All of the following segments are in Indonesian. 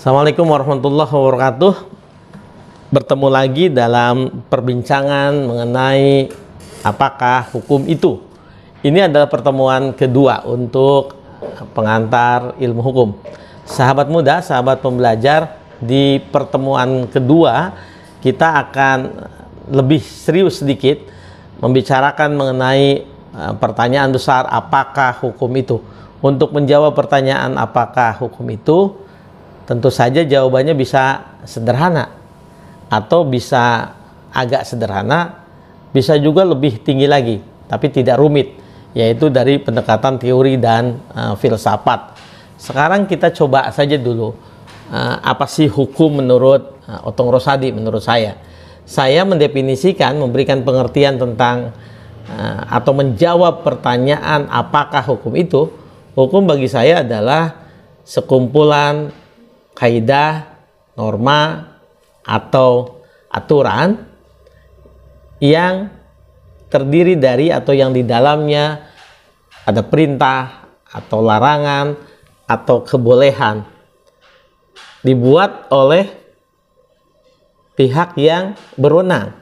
Assalamualaikum warahmatullahi wabarakatuh. Bertemu lagi dalam perbincangan mengenai apakah hukum itu. Ini adalah pertemuan kedua untuk pengantar ilmu hukum. Sahabat muda, sahabat pembelajar, di pertemuan kedua kita akan lebih serius sedikit membicarakan mengenai pertanyaan besar, apakah hukum itu. Untuk menjawab pertanyaan apakah hukum itu, tentu saja jawabannya bisa sederhana atau bisa agak sederhana, bisa juga lebih tinggi lagi, tapi tidak rumit, yaitu dari pendekatan teori dan filsafat. Sekarang kita coba saja dulu, apa sih hukum menurut Otong Rosadi, menurut saya. Saya mendefinisikan, memberikan pengertian tentang atau menjawab pertanyaan apakah hukum itu. Hukum bagi saya adalah sekumpulan kaidah, norma, atau aturan yang terdiri dari atau yang di dalamnya ada perintah atau larangan atau kebolehan dibuat oleh pihak yang berwenang.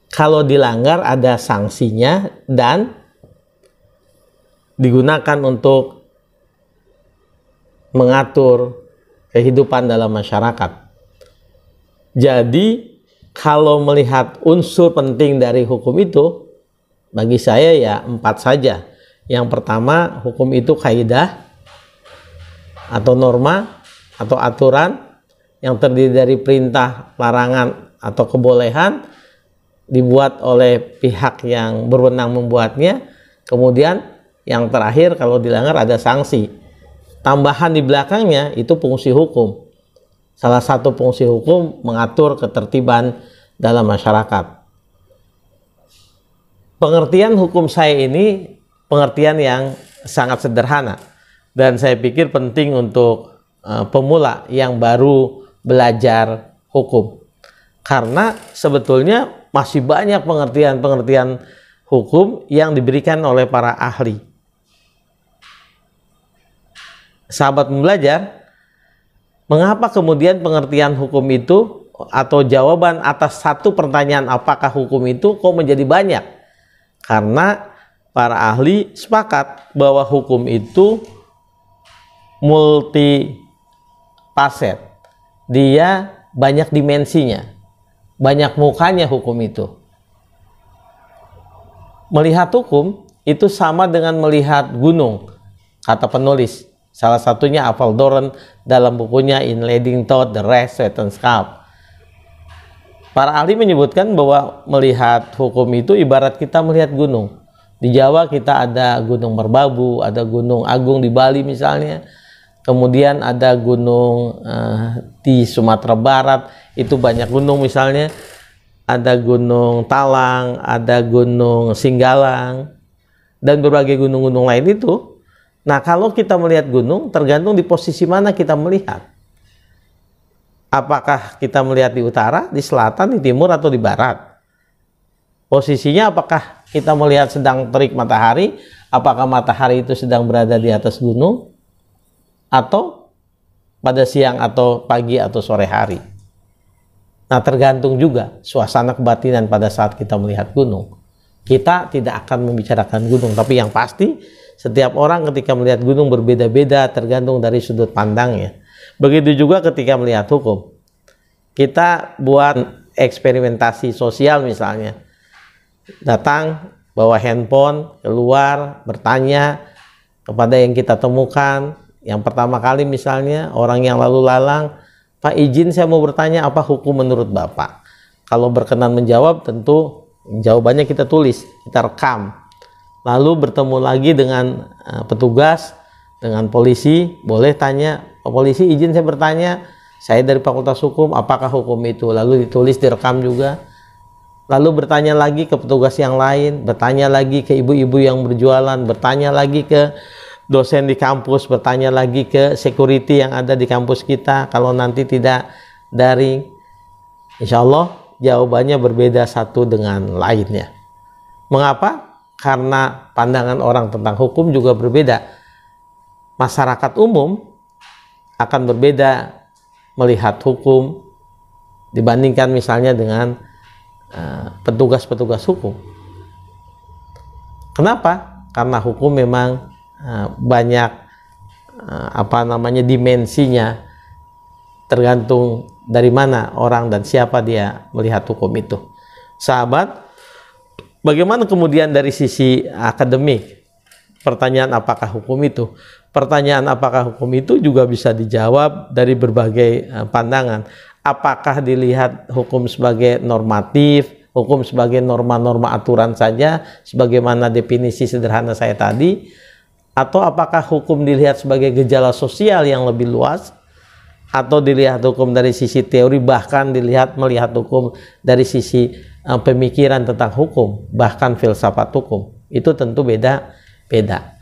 Kalau dilanggar ada sanksinya dan digunakan untuk mengatur kehidupan dalam masyarakat. Jadi kalau melihat unsur penting dari hukum itu, bagi saya ya 4 saja. Yang pertama, hukum itu kaidah atau norma atau aturan yang terdiri dari perintah, larangan atau kebolehan dibuat oleh pihak yang berwenang membuatnya. Kemudian yang terakhir, kalau dilanggar ada sanksi. Tambahan di belakangnya itu fungsi hukum. Salah satu fungsi hukum mengatur ketertiban dalam masyarakat. Pengertian hukum saya ini pengertian yang sangat sederhana dan saya pikir penting untuk pemula yang baru belajar hukum. Karena sebetulnya masih banyak pengertian-pengertian hukum yang diberikan oleh para ahli. Sahabat pembelajar, mengapa kemudian pengertian hukum itu atau jawaban atas satu pertanyaan apakah hukum itu kok menjadi banyak? Karena para ahli sepakat bahwa hukum itu multifacet. Dia banyak dimensinya, banyak mukanya hukum itu. Melihat hukum itu sama dengan melihat gunung, kata penulis. Salah satunya Aval Doren dalam bukunya In Leading Thought, The Rest, Sweat and Scalp. Para ahli menyebutkan bahwa melihat hukum itu ibarat kita melihat gunung. Di Jawa kita ada Gunung Merbabu, ada Gunung Agung di Bali misalnya. Kemudian ada gunung di Sumatera Barat, itu banyak gunung misalnya. Ada Gunung Talang, ada Gunung Singgalang, dan berbagai gunung-gunung lain itu. Nah, kalau kita melihat gunung, tergantung di posisi mana kita melihat. Apakah kita melihat di utara, di selatan, di timur, atau di barat? Posisinya apakah kita melihat sedang terik matahari? Apakah matahari itu sedang berada di atas gunung? Atau pada siang atau pagi atau sore hari? Nah, tergantung juga suasana kebatinan pada saat kita melihat gunung. Kita tidak akan membicarakan gunung, tapi yang pasti setiap orang ketika melihat gunung berbeda-beda tergantung dari sudut pandangnya. Begitu juga ketika melihat hukum. Kita buat eksperimentasi sosial misalnya. Datang, bawa handphone, keluar, bertanya kepada yang kita temukan. Yang pertama kali misalnya orang yang lalu lalang, Pak izin saya mau bertanya apa hukum menurut Bapak. Kalau berkenan menjawab tentu jawabannya kita tulis, kita rekam. Lalu bertemu lagi dengan petugas, dengan polisi, boleh tanya, Pak polisi izin saya bertanya, saya dari Fakultas Hukum, apakah hukum itu? Lalu ditulis, direkam juga. Lalu bertanya lagi ke petugas yang lain, bertanya lagi ke ibu-ibu yang berjualan, bertanya lagi ke dosen di kampus, bertanya lagi ke security yang ada di kampus kita, kalau nanti tidak daring. Insya Allah jawabannya berbeda satu dengan lainnya. Mengapa? Karena pandangan orang tentang hukum juga berbeda. Masyarakat umum akan berbeda melihat hukum dibandingkan misalnya dengan petugas-petugas hukum. Kenapa? Karena hukum memang banyak dimensinya, tergantung dari mana orang dan siapa dia melihat hukum itu. Sahabat, bagaimana kemudian dari sisi akademik? Pertanyaan apakah hukum itu? Pertanyaan apakah hukum itu juga bisa dijawab dari berbagai pandangan. Apakah dilihat hukum sebagai normatif, hukum sebagai norma-norma aturan saja, sebagaimana definisi sederhana saya tadi, atau apakah hukum dilihat sebagai gejala sosial yang lebih luas, atau dilihat hukum dari sisi teori, bahkan melihat hukum dari sisi pemikiran tentang hukum, bahkan filsafat hukum. Itu tentu beda-beda.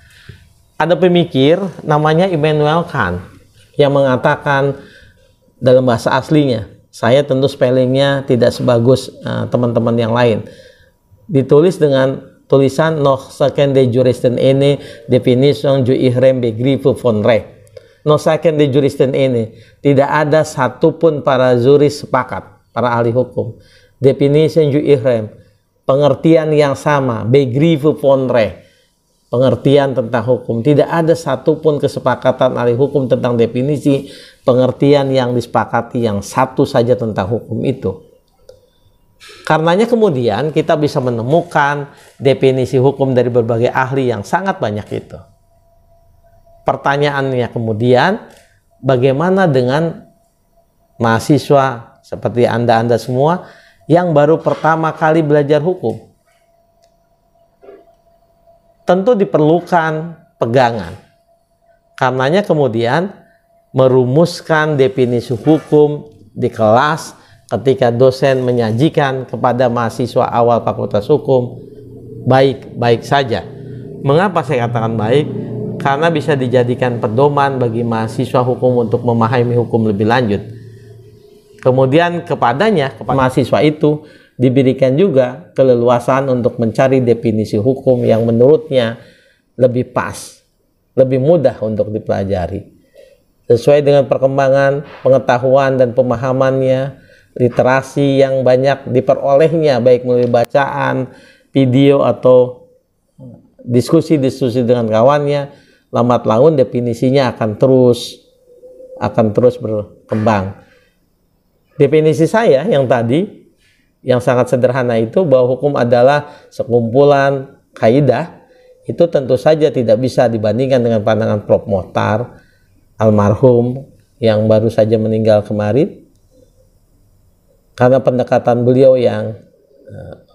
Ada pemikir namanya Immanuel Kant yang mengatakan dalam bahasa aslinya, saya tentu spellingnya tidak sebagus teman-teman yang lain, ditulis dengan tulisan noch second de juristen ini definition ju ihrem begriff von Recht. No second de juristen ini, tidak ada satupun para juris sepakat, para ahli hukum, definition ju ihrem, pengertian yang sama, begriff von Recht, pengertian tentang hukum. Tidak ada satupun kesepakatan ahli hukum tentang definisi pengertian yang disepakati yang satu saja tentang hukum itu. Karenanya kemudian kita bisa menemukan definisi hukum dari berbagai ahli yang sangat banyak itu. Pertanyaannya kemudian, bagaimana dengan mahasiswa seperti Anda semua yang baru pertama kali belajar hukum? Tentu diperlukan pegangan. Karenanya kemudian merumuskan definisi hukum di kelas ketika dosen menyajikan kepada mahasiswa awal Fakultas Hukum baik-baik saja. Mengapa saya katakan baik? Karena bisa dijadikan pedoman bagi mahasiswa hukum untuk memahami hukum lebih lanjut. Kemudian kepada mahasiswa itu diberikan juga keleluasan untuk mencari definisi hukum yang menurutnya lebih pas, lebih mudah untuk dipelajari. Sesuai dengan perkembangan pengetahuan dan pemahamannya, literasi yang banyak diperolehnya, baik melalui bacaan, video, atau diskusi-diskusi dengan kawannya, lambat laun definisinya akan terus berkembang. Definisi saya yang tadi, yang sangat sederhana itu, bahwa hukum adalah sekumpulan kaidah, itu tentu saja tidak bisa dibandingkan dengan pandangan Prof. Mokhtar almarhum yang baru saja meninggal kemarin, karena pendekatan beliau yang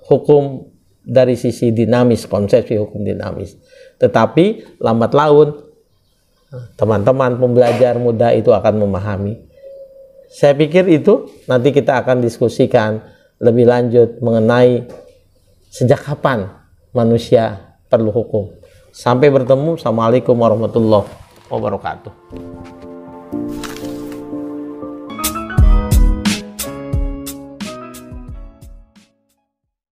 hukum dari sisi dinamis, konsepsi hukum dinamis. Tetapi lambat laun teman-teman pembelajar muda itu akan memahami. Saya pikir itu nanti kita akan diskusikan lebih lanjut mengenai sejak kapan manusia perlu hukum. Sampai bertemu. Assalamualaikum warahmatullahi wabarakatuh.